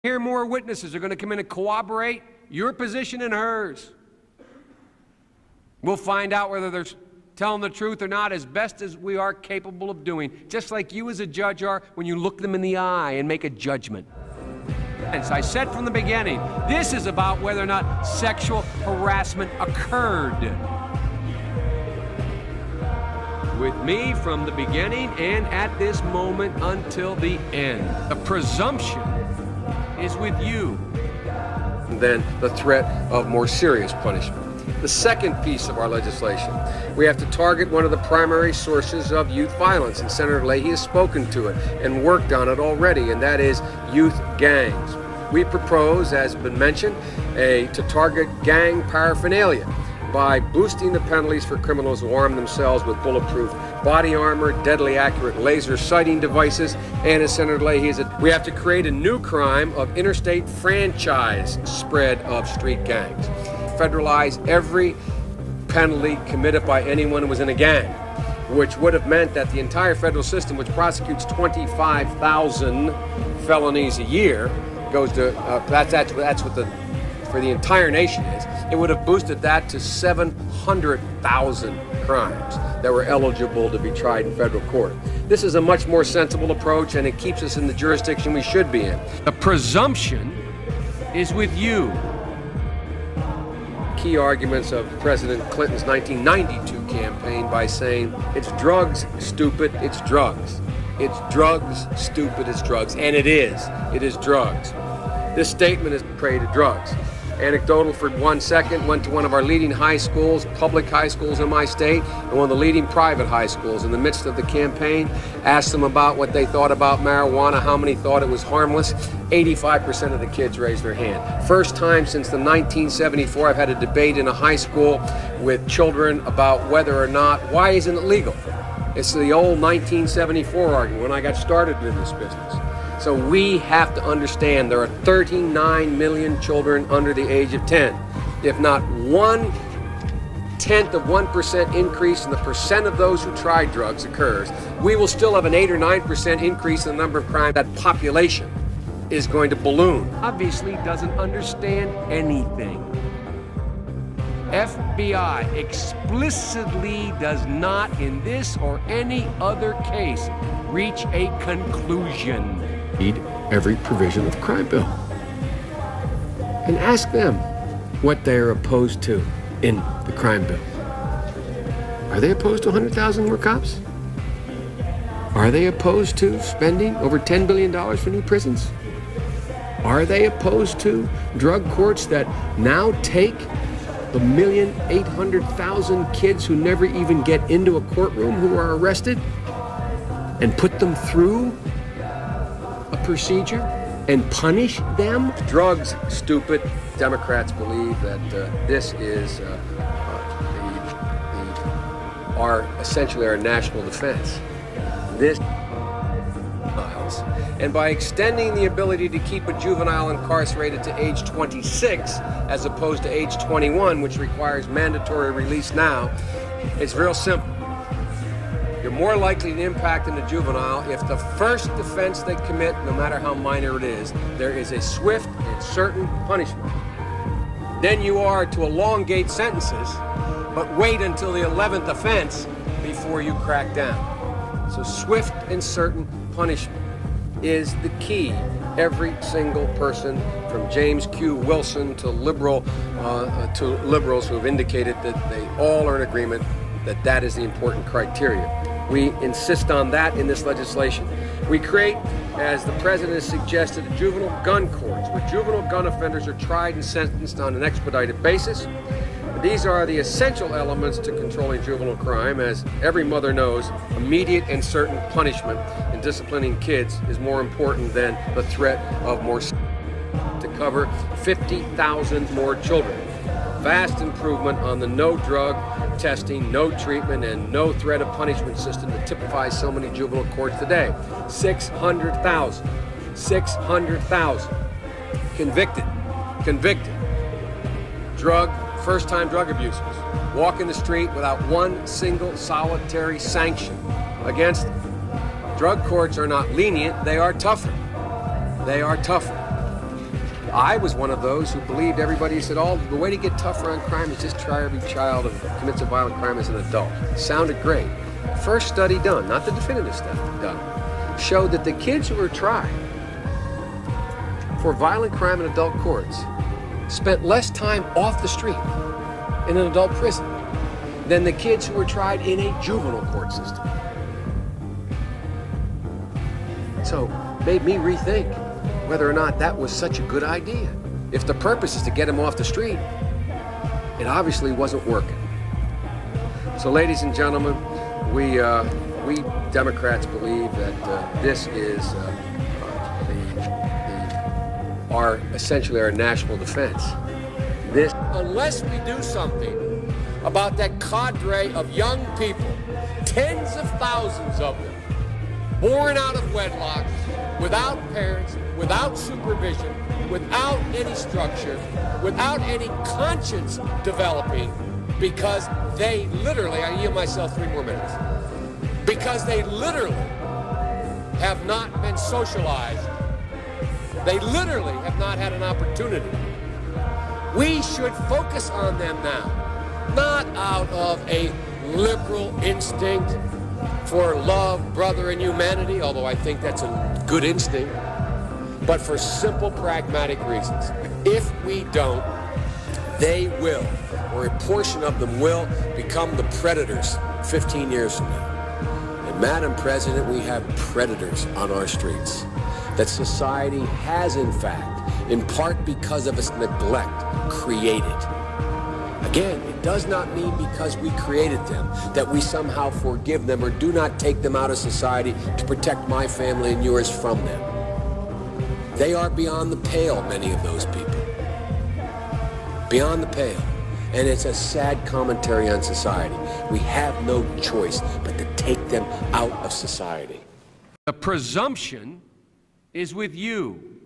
Here, more witnesses are going to come in and corroborate your position and hers. We'll find out whether they're telling the truth or not as best as we are capable of doing, just like you as a judge are when you look them in the eye and make a judgment. As I said from the beginning, this is about whether or not sexual harassment occurred. With me from the beginning and at this moment until the end. The presumption is with you. Then the threat of more serious punishment. The second piece of our legislation, we have to target one of the primary sources of youth violence, and Senator Leahy has spoken to it and worked on it already, and that is youth gangs. We propose, as has been mentioned, to target gang paraphernalia by boosting the penalties for criminals who arm themselves with bulletproof body armor, deadly accurate laser sighting devices, and as Senator Leahy said, we have to create a new crime of interstate franchise spread of street gangs. Federalize every penalty committed by anyone who was in a gang, which would have meant that the entire federal system, which prosecutes 25,000 felonies a year, goes to that's what the for the entire nation is. It would have boosted that to 700,000 crimes that were eligible to be tried in federal court. This is a much more sensible approach, and it keeps us in the jurisdiction we should be in. The presumption is with you. Key arguments of President Clinton's 1992 campaign by saying, it's drugs, stupid, it's drugs. It's drugs, stupid, it's drugs. And it is. It is drugs. This statement is prey to drugs. Anecdotal for 1 second, went to one of our leading high schools, public high schools in my state, and one of the leading private high schools. In the midst of the campaign, asked them about what they thought about marijuana, how many thought it was harmless. 85% of the kids raised their hand. First time since the 1974 I've had a debate in a high school with children about whether or not, why isn't it legal? It's the old 1974 argument when I got started in this business. So we have to understand there are 39 million children under the age of 10. If not 1/10 of 1% increase in the percent of those who try drugs occurs, we will still have an 8 or 9% increase in the number of crimes. That population is going to balloon. Obviously doesn't understand anything. FBI explicitly does not, in this or any other case, reach a conclusion. Read every provision of the crime bill and ask them what they are opposed to in the crime bill. Are they opposed to 100,000 more cops? Are they opposed to spending over $10 billion for new prisons? Are they opposed to drug courts that now take the 1,800,000 kids who never even get into a courtroom who are arrested and put them through a procedure and punish them? Drugs, stupid. Democrats believe that this is essentially our national defense. This and by extending the ability to keep a juvenile incarcerated to age 26 as opposed to age 21, which requires mandatory release now, it's real simple. You're more likely to impact in a juvenile if the first offense they commit, no matter how minor it is, there is a swift and certain punishment. Then you are to elongate sentences, but wait until the 11th offense before you crack down. So swift and certain punishment is the key. Every single person, from James Q. Wilson to liberals who have indicated that they all are in agreement that that is the important criteria. We insist on that in this legislation. We create, as the President has suggested, juvenile gun courts, where juvenile gun offenders are tried and sentenced on an expedited basis. These are the essential elements to controlling juvenile crime. As every mother knows, immediate and certain punishment in disciplining kids is more important than the threat of more to cover 50,000 more children. Vast improvement on the no drug testing, no treatment, and no threat of punishment system that typifies so many juvenile courts today. 600,000. 600,000. Convicted. First-time drug abusers walk in the street without one single solitary sanction against them. Drug courts are not lenient, they are tougher. They are tougher. I was one of those who believed everybody said, oh, the way to get tougher on crime is just try every child who commits a violent crime as an adult. Sounded great. First study done, not the definitive study done, showed that the kids who were tried for violent crime in adult courts spent less time off the street in an adult prison than the kids who were tried in a juvenile court system. So, made me rethink whether or not that was such a good idea. If the purpose is to get him off the street, it obviously wasn't working. So, ladies and gentlemen, we Democrats believe that this is essentially our national defense. Unless we do something about that cadre of young people, tens of thousands of them, born out of wedlock, without parents, without supervision, without any structure, without any conscience developing, because they literally, I yield myself 3 more minutes, because they literally have not been socialized. They literally have not had an opportunity. We should focus on them now, not out of a liberal instinct for love, brother, and humanity, although I think that's a good instinct, but for simple, pragmatic reasons. If we don't, they will, or a portion of them will, become the predators 15 years from now. And Madam President, we have predators on our streets that society has, in fact, in part because of its neglect, created. Again, it does not mean because we created them that we somehow forgive them or do not take them out of society to protect my family and yours from them. They are beyond the pale, many of those people. Beyond the pale. And it's a sad commentary on society. We have no choice but to take them out of society. The presumption is with you.